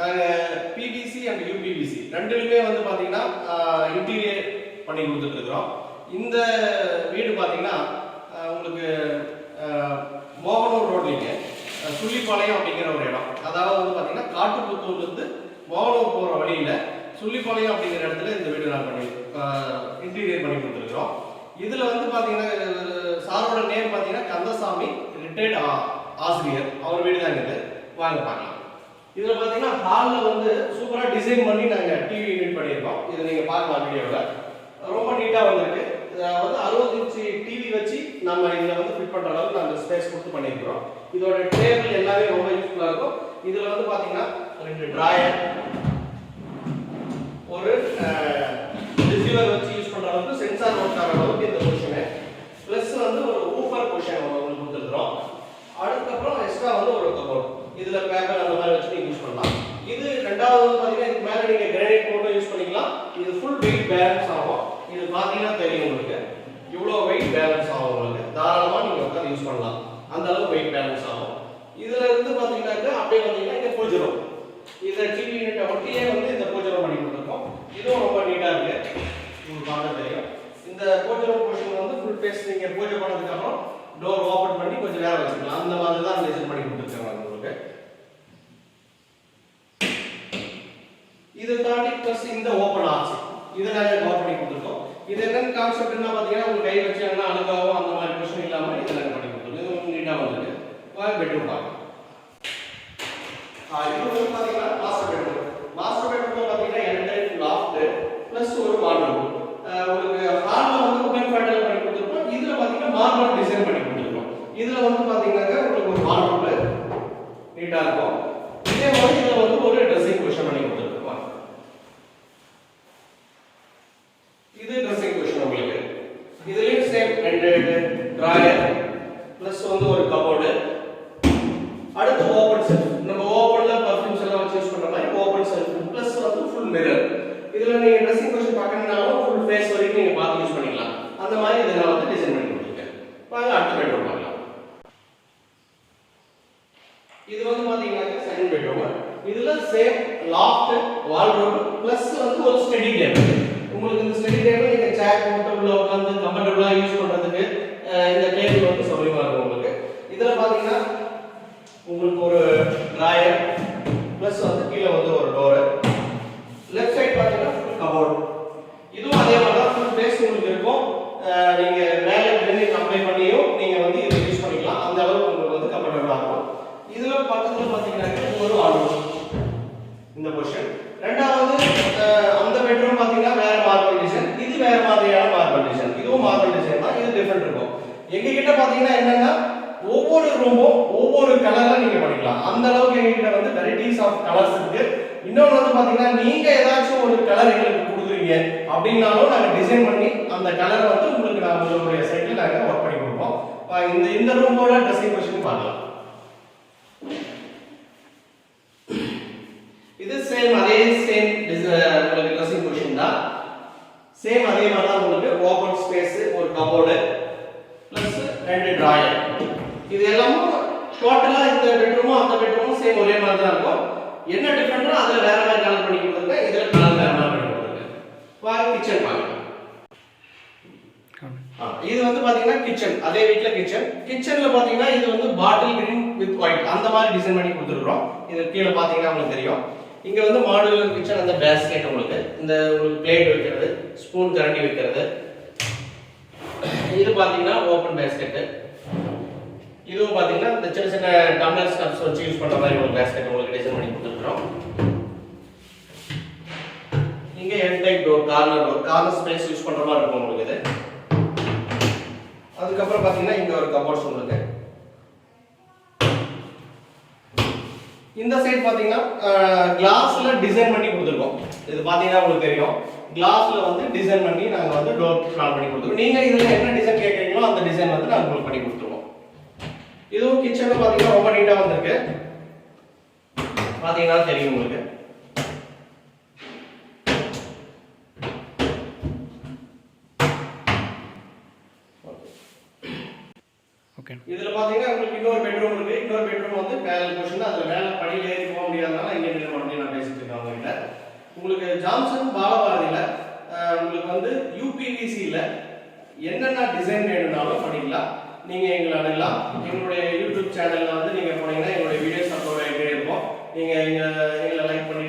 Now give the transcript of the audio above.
நாங்கள் PVC and UPVC ரெண்டுலையுமே வந்து பார்த்தீங்கன்னா இன்டீரியர் பண்ணி கொடுத்துட்டு இருக்கிறோம். இந்த வீடு பார்த்தீங்கன்னா உங்களுக்கு மோகனூர் ரோட்லிங்க சுள்ளிப்பாளையம் அப்படிங்கிற ஒரு இடம். அதாவது வந்து பார்த்தீங்கன்னா காட்டுப்புத்தூர்லேருந்து மோகனூர் போகிற வழியில் சுள்ளிப்பாளையம் அப்படிங்கிற இடத்துல இந்த வீடு நான் பண்ணி இன்டீரியர் பண்ணி கொடுத்துருக்குறோம். இதில் வந்து பார்த்தீங்கன்னா சாரோட நேம் பார்த்தீங்கன்னா கந்தசாமி, ரிட்டையர்ட் ஆசிரியர். அவர் வீடு தான் இது. வாங்க பார்க்கலாம். இதில் பார்த்தீங்கன்னா ஹாலில் வந்து சூப்பராக டிசைன் பண்ணி நாங்கள் டிவி யூனிட் பண்ணியிருக்கோம். இதை நீங்கள் பார்க்கலாம் வீடியோவில். ரொம்ப நீட்டாக வந்திருக்கு. வந்து 60 இன்ச்சு டிவி வச்சு நம்ம இதில் வந்து ஃபிட் பண்ணுற அளவுக்கு நாங்கள் ஸ்பேஸ் கொடுத்து பண்ணியிருக்கிறோம். இதோட டேபிள் எல்லாமே ரொம்ப யூஸ்ஃபுல்லாக இருக்கும். இதில் வந்து பார்த்தீங்கன்னா 2 டிராயர், ஒரு ரிசீவர் வச்சு யூஸ் பண்ணுற அளவுக்கு சென்சார் ஒர்க் ஆகிற அளவுக்கு இந்த பொசிஷனு, ப்ளஸ் வந்து ஒரு ஊஃபர் பொசிஷன் உங்களுக்கு கொடுத்துருக்குறோம். அதுக்கப்புறம் எக்ஸ்ட்ரா வந்து ஒரு கபோர்ட், இதில் பேப்பர் அந்த மாதிரி வச்சு நீங்கள் யூஸ் பண்ணலாம். இது ரெண்டாவது வந்து பார்த்தீங்கன்னா இதுக்கு மேலே நீங்கள் கிரானைட் மட்டும் யூஸ் பண்ணிக்கலாம். இது ஃபுல் வெயிட் பேலன்ஸ் ஆகும். இது பார்த்தீங்கன்னா தெரியும் உங்களுக்கு இவ்வளோ வெயிட் பேலன்ஸ் ஆகும். உங்களுக்கு தாராளமாக நீங்கள் உட்காந்து யூஸ் பண்ணலாம். அந்த அளவுக்கு வெயிட் பேலன்ஸ் ஆகும். இதில் இருந்து பார்த்தீங்கன்னாக்க அப்படியே பார்த்தீங்கன்னா இங்கே பூஜை ரூம், இதை டிவி யூனிட்டை ஒட்டியே வந்து இந்த பூஜை ரூம் பண்ணி கொடுத்துருக்கோம். இதுவும் ரொம்ப நீட்டாக இருக்குது. உங்களுக்கு பார்க்க தெரியும். இந்த பூஜை ரூம் பொசிஷன் வந்து ஃபுல் ஃபேஸ் நீங்கள் பூஜை பண்ணதுக்கப்புறம் டோர் ஓப்பன் பண்ணி கொஞ்சம் நேரம் வச்சுக்கலாம். அந்த மாதிரி தான் டிசைன் பண்ணி கொடுத்துருக்காங்க உங்களுக்கு. இதை தாண்டி ப்ளஸ் இந்த ஓப்பன் ஆர்ச், இதை நாங்கள் கவர் பண்ணி கொடுத்துருக்கோம். இது என்னென்ன கான்செப்ட்னா பார்த்தீங்கன்னா உங்களுக்கு கை வச்சாங்கன்னா அழுக்காகவும் அந்த மாதிரி பிரச்சனை இல்லாமல் இதை நாங்கள் பண்ணி கொடுத்துருக்கோம். இது நீட்டாக வந்துருக்கு. பெட்ரூம் பார்க்கலாம். இது வந்து பார்த்தீங்கன்னா மாஸ்டர் பெட்ரூம். மாஸ்டர் பெட்ரூம் பார்த்தீங்கன்னா என்டையர் லாஃப்ட் ப்ளஸ் ஒரு வார்ட்ரோப். உங்களுக்கு ஹாலில் வந்து உடன் பேட்டர்ன் பண்ணி கொடுத்துருக்கோம். இதில் பார்த்தீங்கன்னா மார்பிள் டிசைன் பண்ணி கொடுத்துருக்கோம். இதில் வந்து பார்த்தீங்கன்னாக்கா உங்களுக்கு ஒரு வார்ட்ரோப் நீட்டாக இருக்கும். இதே மாதிரி இதில் வந்து ஒரு ட்ரெஸ்ஸிங் பொசிஷன் பண்ணி கொடுத்துருக்கோம். இது ட்ரெஸ்ஸிங் பொசிஷன் உங்களுக்கு. இதுலேயும் சேம் 2 டிராயர் ப்ளஸ் வந்து ஒரு கபோர்டு. அடுத்து ஓப்பன் செல்ஃப். நம்ம ஓப்பன்ல பர்ஃப்யூம்ஸ் எல்லாம் வச்சு யூஸ் பண்ற மாதிரி ஓப்பன் செல்ஃப் ப்ளஸ் வந்து ஃபுல் மிரர். இதுல நீங்க ட்ரெஸ்ஸிங் பொசிஷன் பார்க்கணும்னாலும் ஃபுல் ஃபேஸ் வரைக்கும் நீங்க பார்த்து யூஸ் பண்ணிக்கலாம். அந்த மாதிரி இதை நான் வந்து டிசைன் பண்ணி கொடுத்துருக்கேன். வாங்க அடுத்த பெட்ரூம் பார்க்கலாம். இது வந்து பாத்தீங்கன்னா செகண்ட் பெட்ரூம். இதுல சேம் லாஃப்ட், வார்ட்ரோப் ப்ளஸ் வந்து ஒரு ஸ்டடி டேபிள். உங்களுக்கு இந்த ஸ்டடி டேபிள் நீங்க சேர் போட்டு உள்ள உட்கார்ந்து கம்ஃபர்ட்டபிளா யூஸ் பண்றதுக்கு இந்த டேபிள் வந்து சௌகரியமா இருக்கும் உங்களுக்கு. இதுல பாத்தீங்கன்னா உங்களுக்கு ஒரு டிராயர் ப்ளஸ் வந்து கீழே வந்து ஒரு டோர். லெஃப்ட் சைடு பாத்தீங்கன்னா ஃபுல் கபோர்ட். இதுவும் அதே மாதிரி தான் ஃபுல் ஃபேஸ் உங்களுக்கு இருக்கும். நீங்க மேலே கிரனைட் அப்ளை பண்ணியும் நீங்க வந்து இதை யூஸ் பண்ணிக்கலாம். அந்த அளவுக்கு உங்களுக்கு வந்து கம்ஃபர்ட்டபிளா இருக்கும். இதுல பக்கத்துல பாத்தீங்கன்னா ஒரு வார்ட்ரோப் இந்த பொசிஷன். ரெண்டாவது அந்த பெட்ரூம் பாத்தீங்கன்னா வேற மார்பிள் டிசைன், இது வேற மாதிரியான மார்பிள் டிசைன். இதுவும் மார்பிள் டிசைன் தான், இது டிஃபரெண்ட் இருக்கும். எங்க கிட்ட பாத்தீங்கன்னா என்னன்னா ஒவ்வொரு ரூமும் ஒவ்வொரு கலர்ல நீங்க பண்ணிக்கலாம். அந்த அளவுக்கு எங்ககிட்ட வந்து வெரைட்டிஸ் ஆஃப் கலர்ஸ் இருக்கு. இன்னொன்று வந்து பாத்தீங்கன்னா நீங்க ஏதாச்சும் ஒரு கலர் எங்களுக்கு கொடுக்குறீங்க அப்படின்னாலும் நாங்க டிசைன் பண்ணி அந்த கலர் வந்து உங்களுக்கு நாங்கள் உங்களுடைய சைட்ல நாங்க ஒர்க் பண்ணி கொடுப்போம். இந்த ரூமோட ட்ரெஸ்ஸிங் பொசிஷன் பார்க்கலாம். இது சேம் உங்களுக்கு ட்ரெஸ்ஸிங் பொசிஷன் தான். சேம் அதே மாதிரி தான் உங்களுக்கு ஓபன் ஸ்பேஸ், ஒரு கபோர்டு ப்ளஸ் 2 டிராயர். இது எல்லாமே டோட்டலா இந்த பெட்ரூமும் அந்த பெட்ரூமும் சேம் ஒரே மாதிரி தான் இருக்கும். என்ன டிஃபரெண்ட்னா அதுல வேற மாதிரி கலர் பண்ணி கொடுத்துருக்கேன், இதுல கலர் வேற மாதிரி பண்ணி கொடுத்துருக்கேன். வாங்க கிச்சன் பார்க்கலாம். இது வந்து பாத்தீங்கன்னா கிச்சன், அதே வீட்ல கிச்சன். கிச்சன்ல பாத்தீங்கன்னா இது வந்து பாட்டில் கிரீன் வித் ஒயிட் அந்த மாதிரி டிசைன் பண்ணி கொடுத்துருக்கோம். இது கீழே பாத்தீங்கன்னா உங்களுக்கு தெரியும். இங்க வந்து மாடுலர் கிச்சன், அந்த பேஸ்கெட் உங்களுக்கு இந்த உங்களுக்கு பிளேட் வைக்கிறது, ஸ்பூன் கரண்டி வைக்கிறது. இது பாத்தீங்கன்னா ஓபன் பேஸ்கெட். இதுவும் பாத்தீங்கன்னா இந்த சின்ன சின்ன டம்ளர்ஸ் கப்ஸ் வச்சு யூஸ் பண்ற மாதிரி ஒரு பேஸ்கெட் உங்களுக்கு டிசைன் பண்ணி கொடுத்துருக்கோம். இங்க என் type door, corner space use பண்ற மாதிரி இருக்கும் உங்களுக்கு இது. அதுக்கப்புறம் பாத்தீங்கன்னா இங்க ஒரு கபோர்ட்ஸ் உங்களுக்கு. இந்த சைடு பாத்தீங்கன்னா கிளாஸ்ல டிசைன் பண்ணி கொடுத்துருக்கோம். இது பாத்தீங்கன்னா உங்களுக்கு தெரியும், கிளாஸ்ல வந்து டிசைன் பண்ணி நாங்க வந்து டோர் பிளான் பண்ணி கொடுத்துருக்கோம். நீங்க இதுல என்ன டிசைன் கேக்குறீங்களோ அந்த டிசைன் வந்து நாங்க உங்களுக்கு பண்ணி கொடுத்துருவோம். இதுவும் கிச்சன்ல பாத்தீங்கன்னா ரொம்ப நீட்டா வந்திருக்கு. பாத்தீங்கன்னா தெரியும் உங்களுக்கு. இதுல பாத்தீங்கன்னா உங்களுக்கு இன்னொரு பெட்ரூம் இருக்கு. இன்னொரு பெட்ரூம் வந்து மேல பொசிஷன், அதுல மேல படியில ஏறி போக முடியாதனால இங்க நின்று பண்ணி நான் பேசிட்டு இருக்கேன் உங்ககிட்ட. உங்களுக்கு ஜான்சன் பாலபாரதியில உங்களுக்கு வந்து யூபிவிசில என்னென்ன டிசைன் வேணும்னாலும் பண்ணிக்கலாம். நீங்க எங்களை அணுகலாம். எங்களுடைய யூடியூப் சேனல்ல வந்து நீங்க போனீங்கன்னா எங்களுடைய வீடியோஸ் அப்லோட் ஆகிட்டே இருக்கும். நீங்க எங்களை லைக் பண்ணி